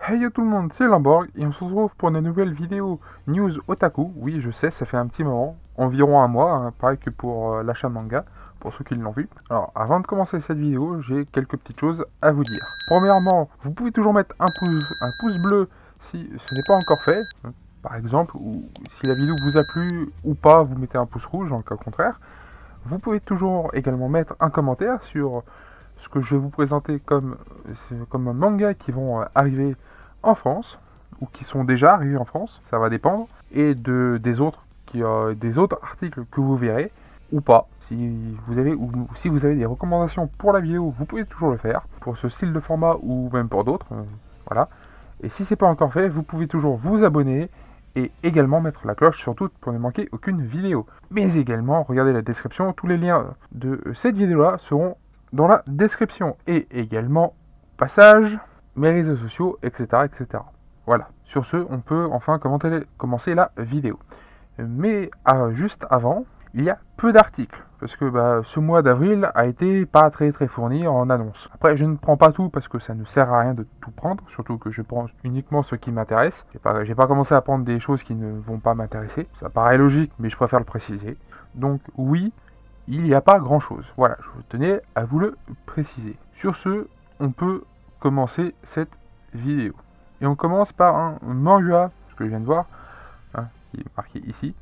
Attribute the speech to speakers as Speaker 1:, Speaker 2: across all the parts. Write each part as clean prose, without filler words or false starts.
Speaker 1: Hey yo tout le monde, c'est Limborg et on se retrouve pour une nouvelle vidéo news otaku. Oui, je sais, ça fait un petit moment, environ un mois, hein, pareil que pour l'achat de manga, pour ceux qui l'ont vu. Alors, avant de commencer cette vidéo, j'ai quelques petites choses à vous dire. Premièrement, vous pouvez toujours mettre un pouce bleu si ce n'est pas encore fait, hein, par exemple, ou si la vidéo vous a plu ou pas, vous mettez un pouce rouge en cas contraire. Vous pouvez toujours également mettre un commentaire sur ce que je vais vous présenter comme mangas qui vont arriver en France, ou qui sont déjà arrivés en France, ça va dépendre, et des autres articles que vous verrez, ou pas. Si vous avez des recommandations pour la vidéo, vous pouvez toujours le faire, pour ce style de format ou même pour d'autres, voilà. Et si c'est pas encore fait, vous pouvez toujours vous abonner et également mettre la cloche sur toutes pour ne manquer aucune vidéo. Mais également, regardez la description, tous les liens de cette vidéo-là seront dans la description. Et également, passage, mes réseaux sociaux, etc. etc. Voilà, sur ce, on peut enfin commencer la vidéo. Mais juste avant, il y a peu d'articles, parce que ce mois d'avril a été pas très fourni en annonces. Après, je ne prends pas tout parce que ça ne sert à rien de tout prendre, surtout que je prends uniquement ce qui m'intéresse. J'ai pas commencé à prendre des choses qui ne vont pas m'intéresser. Ça paraît logique, mais je préfère le préciser. Donc oui, il n'y a pas grand chose. Voilà, je tenais à vous le préciser. Sur ce, on peut commencer cette vidéo. Et on commence par un manga, ce que je viens de voir, hein, qui est marqué ici.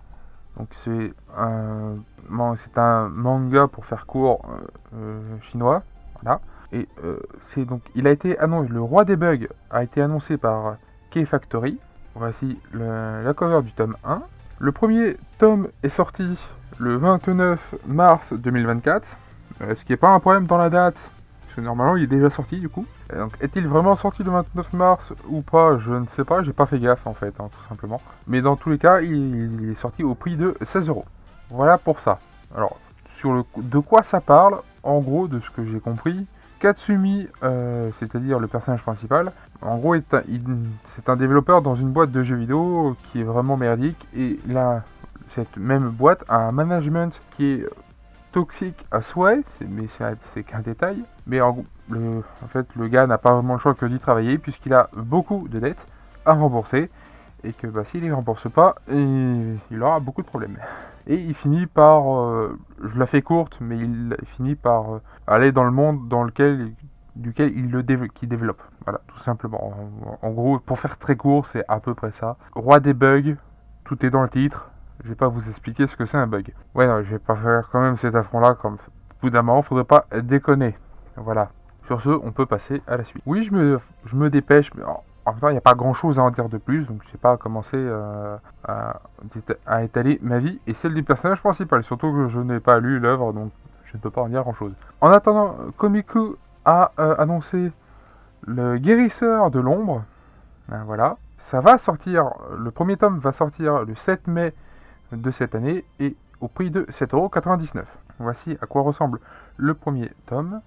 Speaker 1: Donc c'est un manga pour faire court chinois, voilà. Et il a été annoncé, le roi des bugs a été annoncé par K-Factory. Voici la cover du tome 1. Le premier tome est sorti le 29 mars 2024, ce qui n'est pas un problème dans la date, parce que normalement il est déjà sorti du coup. Donc est-il vraiment sorti le 29 mars ou pas, je ne sais pas, j'ai pas fait gaffe en fait, hein, tout simplement. Mais dans tous les cas, il est sorti au prix de 16 euros. Voilà pour ça. Alors, de quoi ça parle, en gros, de ce que j'ai compris, Katsumi, c'est-à-dire le personnage principal, en gros c'est un développeur dans une boîte de jeux vidéo qui est vraiment merdique, et là, cette même boîte a un management qui est toxique à souhait, mais c'est qu'un détail. Mais en fait, le gars n'a pas vraiment le choix que d'y travailler puisqu'il a beaucoup de dettes à rembourser et que s'il les rembourse pas, il aura beaucoup de problèmes. Et il finit par, je la fais courte, mais il finit par aller dans le monde duquel qui développe. Voilà, tout simplement. En gros, pour faire très court, c'est à peu près ça. Roi des bugs, tout est dans le titre. Je vais pas vous expliquer ce que c'est un bug. Ouais, non, je vais pas faire quand même cet affront-là, comme au bout d'un moment, faudrait pas déconner. Voilà. Sur ce, on peut passer à la suite. Oui, je me dépêche, mais en même temps, il n'y a pas grand-chose à en dire de plus, donc je sais pas commencer à étaler ma vie et celle du personnage principal. Surtout que je n'ai pas lu l'œuvre, donc je ne peux pas en dire grand-chose. En attendant, Komiku a annoncé le guérisseur de l'ombre. Voilà. Ça va sortir, le premier tome va sortir le 7 mai de cette année et au prix de 7,99 €. Voici à quoi ressemble le premier tome,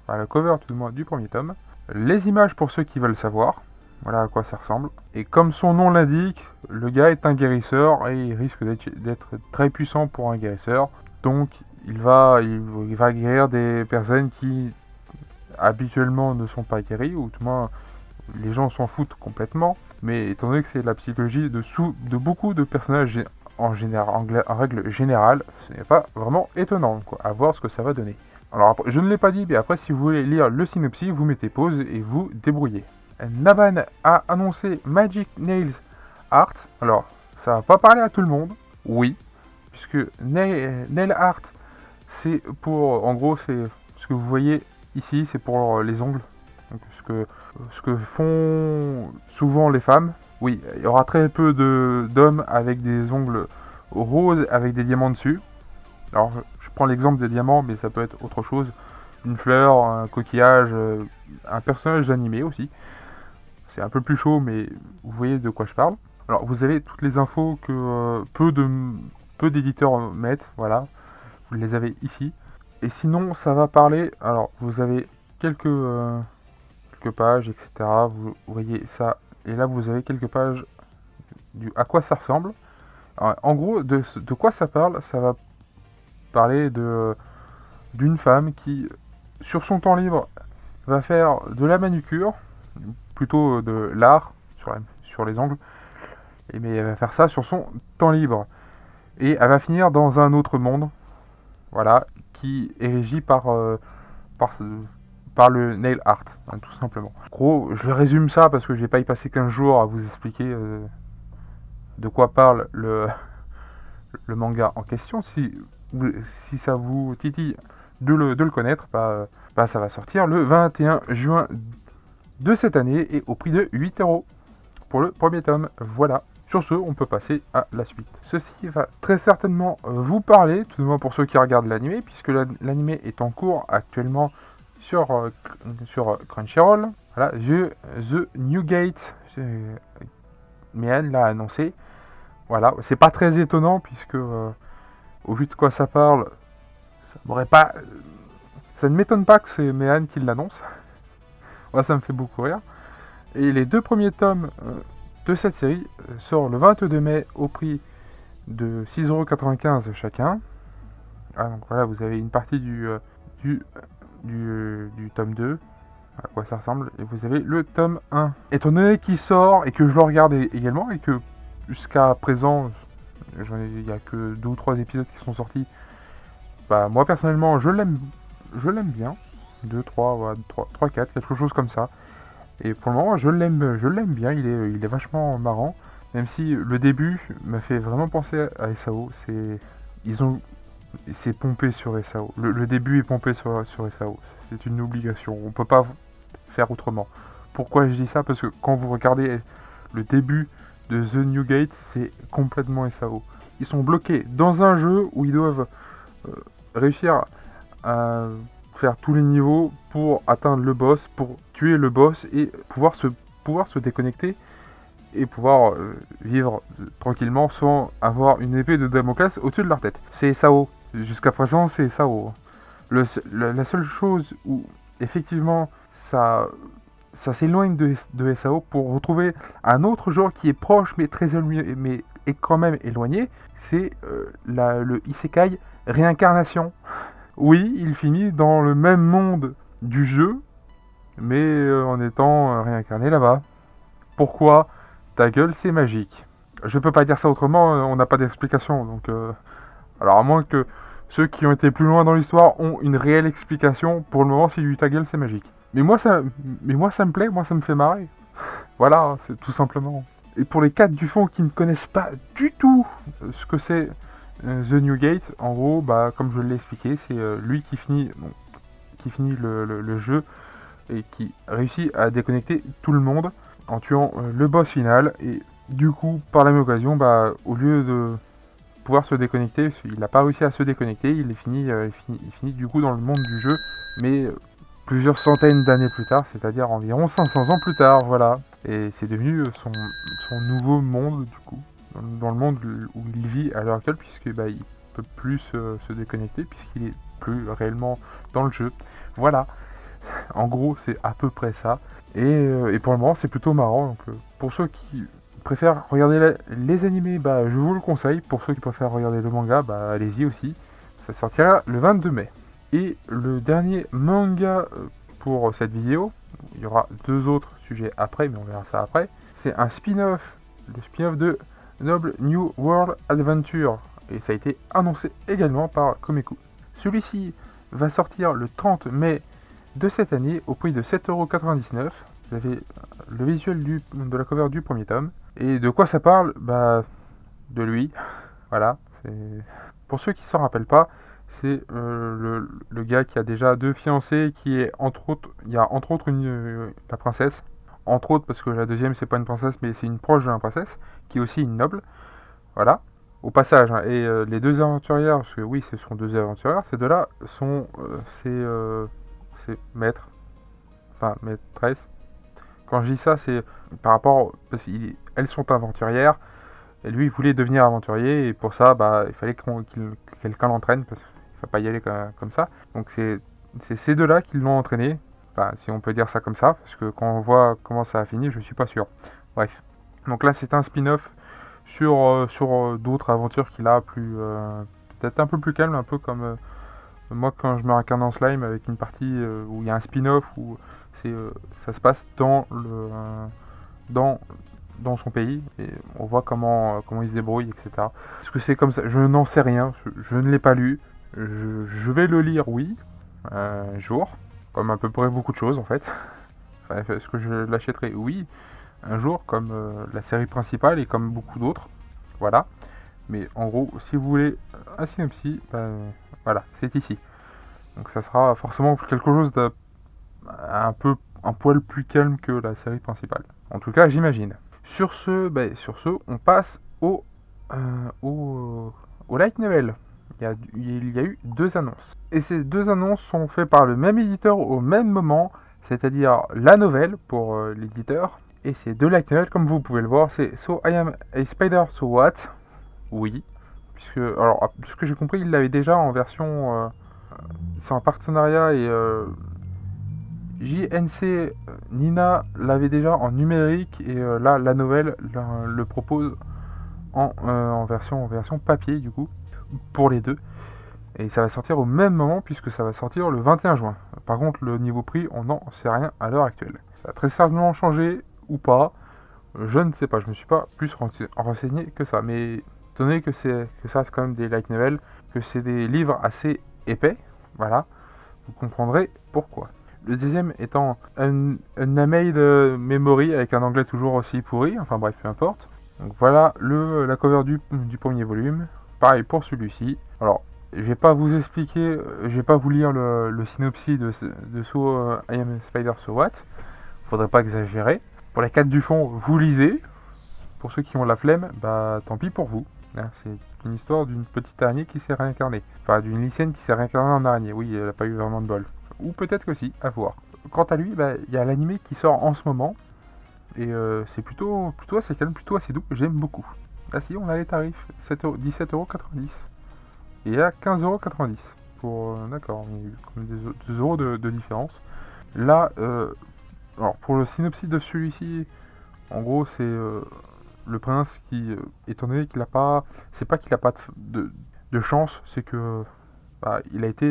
Speaker 1: enfin la cover tout du moins du premier tome, les images pour ceux qui veulent savoir, voilà à quoi ça ressemble. Et comme son nom l'indique, le gars est un guérisseur et il risque d'être très puissant pour un guérisseur. Donc il va guérir des personnes qui habituellement ne sont pas guéries, ou tout moins les gens s'en foutent complètement. Mais étant donné que c'est la psychologie de beaucoup de personnages en règle générale, ce n'est pas vraiment étonnant, quoi, à voir ce que ça va donner. Alors après, je ne l'ai pas dit, mais après si vous voulez lire le synopsis, vous mettez pause et vous débrouillez. Naban a annoncé Magic Nails Art. Alors, ça va pas parler à tout le monde, oui, puisque Nail Art, c'est pour, en gros, c'est ce que vous voyez ici, c'est pour les ongles. Donc ce que font souvent les femmes. Oui, il y aura très peu d'hommes avec des ongles roses avec des diamants dessus. Alors je prends l'exemple des diamants, mais ça peut être autre chose. Une fleur, un coquillage, un personnage animé aussi. C'est un peu plus chaud, mais vous voyez de quoi je parle. Alors vous avez toutes les infos que peu d'éditeurs mettent, voilà. Vous les avez ici. Et sinon, ça va parler. Alors vous avez quelques pages, etc. Vous voyez ça. Et là, vous avez quelques pages à quoi ça ressemble. Alors, en gros, de quoi ça parle? Ça va parler d'une femme qui, sur son temps libre, va faire de la manucure, plutôt de l'art sur les angles. Mais elle va faire ça sur son temps libre. Et elle va finir dans un autre monde, voilà, qui est régi par, par le nail art, hein, tout simplement. En gros, je résume ça parce que je vais pas y passer 15 jours à vous expliquer de quoi parle le manga en question. Si ça vous titille de le connaître, ça va sortir le 21 juin de cette année et au prix de 8 € pour le premier tome. Voilà. Sur ce, on peut passer à la suite. Ceci va très certainement vous parler, tout du moins pour ceux qui regardent l'anime, puisque l'anime est en cours actuellement sur Crunchyroll. Voilà, The New Gate, Mian l'a annoncé. Voilà, c'est pas très étonnant, puisque au vu de quoi ça parle, ça ne m'étonne pas que c'est Mian qui l'annonce. Moi, ça me fait beaucoup rire. Et les deux premiers tomes de cette série sort le 22 mai au prix de 6,95 € chacun. Ah, donc voilà, vous avez une partie du tome 2, à quoi ça ressemble, et vous avez le tome 1. Étant donné qu'il sort et que je le regarde également, et que jusqu'à présent, il n'y a que 2 ou 3 épisodes qui sont sortis, moi personnellement, je l'aime bien. 2, 3, 3, 4, quelque chose comme ça. Et pour le moment, je l'aime bien, il est vachement marrant, même si le début m'a fait vraiment penser à SAO. C'est pompé sur SAO. Le début est pompé sur SAO. C'est une obligation, on peut pas faire autrement. Pourquoi je dis ça? Parce que quand vous regardez le début de The New Gate, c'est complètement SAO. Ils sont bloqués dans un jeu où ils doivent réussir à faire tous les niveaux pour atteindre le boss, pour tuer le boss et pouvoir se déconnecter et pouvoir vivre tranquillement sans avoir une épée de Damoclès au-dessus de leur tête. C'est SAO. Jusqu'à présent, c'est SAO. La seule chose où effectivement ça s'éloigne de SAO pour retrouver un autre genre qui est proche mais très éloigné, mais est quand même éloigné, c'est le Isekai réincarnation. Oui, il finit dans le même monde du jeu, mais en étant réincarné là-bas. Pourquoi? Ta gueule, c'est magique. Je peux pas dire ça autrement, on n'a pas d'explication. Donc, alors à moins que ceux qui ont été plus loin dans l'histoire ont une réelle explication, pour le moment c'est du ta gueule, c'est magique. Mais moi ça me plaît, moi ça me fait marrer. Voilà, c'est tout simplement. Et pour les 4 du fond qui ne connaissent pas du tout ce que c'est The New Gate, en gros, comme je l'ai expliqué, c'est lui qui finit le jeu et qui réussit à déconnecter tout le monde en tuant le boss final. Et du coup, par la même occasion, au lieu de pouvoir se déconnecter, il n'a pas réussi à se déconnecter, il finit du coup dans le monde du jeu, mais plusieurs centaines d'années plus tard, c'est-à-dire environ 500 ans plus tard, voilà. Et c'est devenu son nouveau monde, du coup, dans le monde où il vit à l'heure actuelle, puisque il peut plus se déconnecter, puisqu'il est plus réellement dans le jeu. Voilà, en gros c'est à peu près ça. Et pour le moment c'est plutôt marrant, donc pour ceux qui préfèrent regarder les animés, je vous le conseille. Pour ceux qui préfèrent regarder le manga, allez-y aussi. Ça sortira le 22 mai. Et le dernier manga pour cette vidéo, il y aura 2 autres sujets après, mais on verra ça après. C'est un spin-off, le spin-off de Noble New World Adventure. Et ça a été annoncé également par Komeku. Celui-ci va sortir le 30 mai de cette année au prix de 7,99 €. Vous avez le visuel de la cover du premier tome. Et de quoi ça parle? De lui. Voilà. Pour ceux qui s'en rappellent pas, c'est le gars qui a déjà 2 fiancées, qui est entre autres, il y a entre autres la princesse. Entre autres parce que la deuxième c'est pas une princesse mais c'est une proche de la princesse, qui est aussi une noble. Voilà. Au passage, hein. Et les 2 aventurières, parce que oui ce sont 2 aventurières, ces 2-là sont ses maîtres, enfin maîtresses. Quand je dis ça, c'est par rapport, parce qu'elles sont aventurières, et lui il voulait devenir aventurier, et pour ça, il fallait que quelqu'un l'entraîne, parce qu'il ne faut pas y aller comme ça. Donc c'est ces 2-là qui l'ont entraîné, enfin si on peut dire ça comme ça, parce que quand on voit comment ça a fini, je suis pas sûr. Bref. Donc là c'est un spin-off sur d'autres aventures qu'il a, peut-être un peu plus calme, un peu comme moi quand je me réincarne en slime, avec une partie où il y a un spin-off où ça se passe dans, dans son pays, et on voit comment il se débrouille, etc. Est-ce que c'est comme ça? Je n'en sais rien, je ne l'ai pas lu. Je vais le lire, oui, un jour, comme à peu près beaucoup de choses en fait. Enfin, est-ce que je l'achèterai? Oui, un jour, comme la série principale et comme beaucoup d'autres. Voilà. Mais en gros, si vous voulez un synopsis, voilà, c'est ici. Donc ça sera forcément quelque chose de un poil plus calme que la série principale. En tout cas, j'imagine. Sur ce, on passe au light novel. Il y a eu 2 annonces. Et ces 2 annonces sont faites par le même éditeur au même moment, c'est-à-dire la nouvelle pour l'éditeur. Et ces 2 light novels, comme vous pouvez le voir, c'est So I Am a Spider, So What? Oui. Puisque, alors, ce que j'ai compris, il l'avait déjà en version... c'est en partenariat et JNC Nina l'avait déjà en numérique et là la nouvelle le propose en version papier du coup pour les deux, et ça va sortir au même moment puisque ça va sortir le 21 juin. Par contre le niveau prix on n'en sait rien à l'heure actuelle. Ça va très certainement changer ou pas, je ne sais pas, je me suis pas plus renseigné que ça, mais étant donné que ça reste quand même des light novels, que c'est des livres assez épais, voilà, vous comprendrez pourquoi. Le deuxième étant un Unnamed Memory avec un anglais toujours aussi pourri, enfin bref, peu importe. Donc voilà la cover du premier volume. Pareil pour celui-ci. Alors, je vais pas vous expliquer, je vais pas vous lire le synopsis de So I Am a Spider, So What. Faudrait pas exagérer. Pour la 4 du fond, vous lisez. Pour ceux qui ont la flemme, bah tant pis pour vous. C'est une histoire d'une petite araignée qui s'est réincarnée. Enfin, d'une lycéenne qui s'est réincarnée en araignée. Oui, elle a pas eu vraiment de bol. Ou peut-être que si, à voir. Quant à lui, il y a l'animé qui sort en ce moment. Et c'est plutôt assez calme, plutôt assez doux. J'aime beaucoup. Ah si, on a les tarifs. 17,90€. Et à 15,90€. D'accord, il y a comme 2 euros de différence. Là, alors pour le synopsis de celui-ci, en gros, c'est le prince qui, étant donné qu'il a pas... C'est pas qu'il a pas de chance, c'est que il a été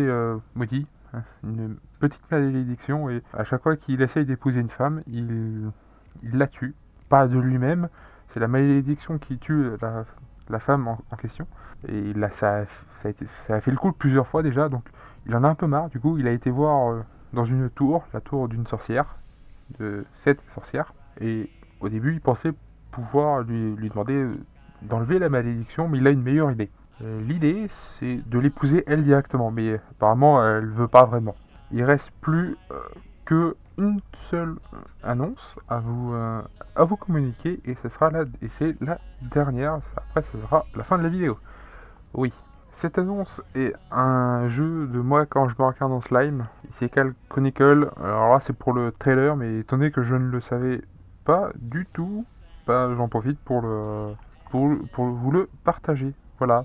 Speaker 1: maudit, hein, une petite malédiction, et à chaque fois qu'il essaye d'épouser une femme, il la tue. Pas de lui-même, c'est la malédiction qui tue la femme en question. Et là, ça a fait le coup plusieurs fois déjà, donc il en a un peu marre. Du coup, il a été voir dans une tour, la tour d'une sorcière, de 7 sorcières, et au début, il pensait pouvoir lui demander d'enlever la malédiction, mais il a une meilleure idée. L'idée, c'est de l'épouser elle directement, mais apparemment, elle veut pas vraiment. Il reste plus que une seule annonce à vous communiquer, et c'est la dernière. Après, ce sera la fin de la vidéo. Oui. Cette annonce est un jeu de moi quand je me regarde en slime. C'est Cal Chronicle. Alors là, c'est pour le trailer, mais étant donné que je ne le savais pas du tout, j'en profite pour vous le partager. Voilà,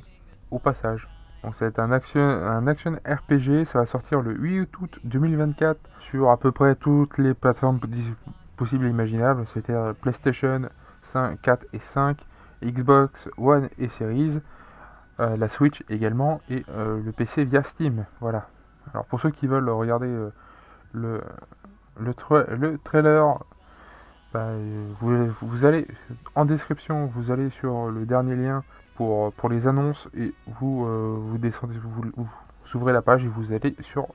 Speaker 1: au passage. Donc c'est un action RPG, ça va sortir le 8 août 2024 sur à peu près toutes les plateformes possibles et imaginables, c'est-à-dire PlayStation 5, 4 et 5, Xbox One et Series, la Switch également, et le PC via Steam. Voilà. Alors pour ceux qui veulent regarder le trailer, vous allez en description, vous allez sur le dernier lien pour les annonces, et vous descendez, vous ouvrez la page et vous allez sur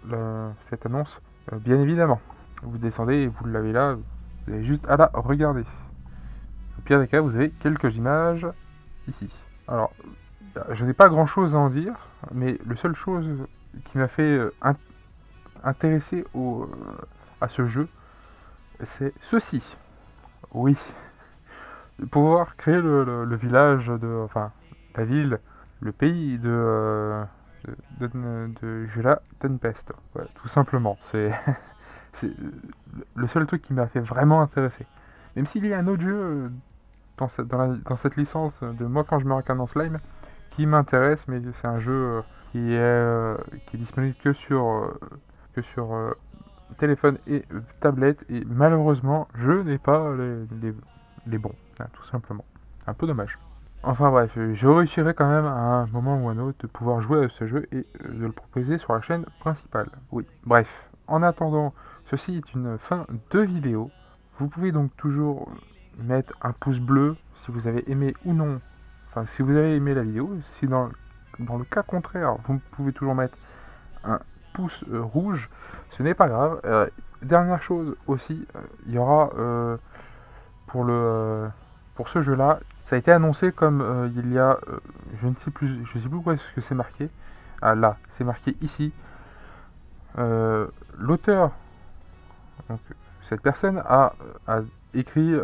Speaker 1: cette annonce, bien évidemment. Vous descendez et vous l'avez là, vous avez juste à la regarder. Au pire des cas, vous avez quelques images ici. Alors, je n'ai pas grand chose à en dire, mais la seule chose qui m'a fait intéresser à ce jeu, c'est ceci. Oui, de pouvoir créer le village enfin, la ville, le pays de Jula Tempest. Ouais, tout simplement. C'est le seul truc qui m'a fait vraiment intéresser. Même s'il y a un autre jeu dans cette licence de moi quand je me regarde en slime qui m'intéresse, mais c'est un jeu qui est disponible que sur téléphone et tablette, et malheureusement je n'ai pas les bons, tout simplement. Un peu dommage. Enfin bref, je réussirai quand même à un moment ou à un autre de pouvoir jouer à ce jeu et de le proposer sur la chaîne principale. Oui, bref. En attendant, ceci est une fin de vidéo. Vous pouvez donc toujours mettre un pouce bleu si vous avez aimé ou non, enfin si vous avez aimé la vidéo. Si dans le cas contraire, vous pouvez toujours mettre un pouce rouge, ce n'est pas grave. Dernière chose aussi, il y aura pour ce jeu-là, ça a été annoncé comme il y a, je ne sais plus où est-ce que c'est marqué. Ah là, c'est marqué ici. L'auteur, donc cette personne a écrit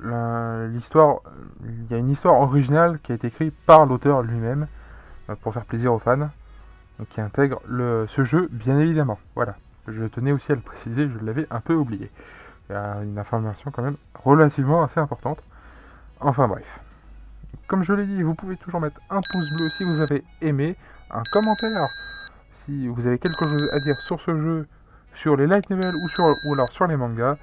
Speaker 1: l'histoire. Il y a une histoire originale qui a été écrite par l'auteur lui-même pour faire plaisir aux fans, donc qui intègre ce jeu bien évidemment. Voilà, je tenais aussi à le préciser, je l'avais un peu oublié. Il y a une information quand même relativement assez importante. Enfin bref. Comme je l'ai dit, vous pouvez toujours mettre un pouce bleu si vous avez aimé, un commentaire si vous avez quelque chose à dire sur ce jeu, sur les light novels ou alors sur les mangas.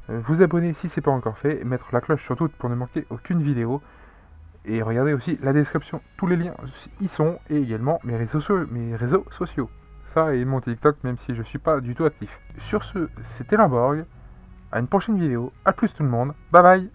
Speaker 1: Vous abonner si c'est pas encore fait, et mettre la cloche sur tout pour ne manquer aucune vidéo. Et regardez aussi la description, tous les liens y sont, et également mes réseaux sociaux. Ça et mon TikTok, même si je suis pas du tout actif. Sur ce, c'était Limborg. À une prochaine vidéo. A plus tout le monde. Bye bye.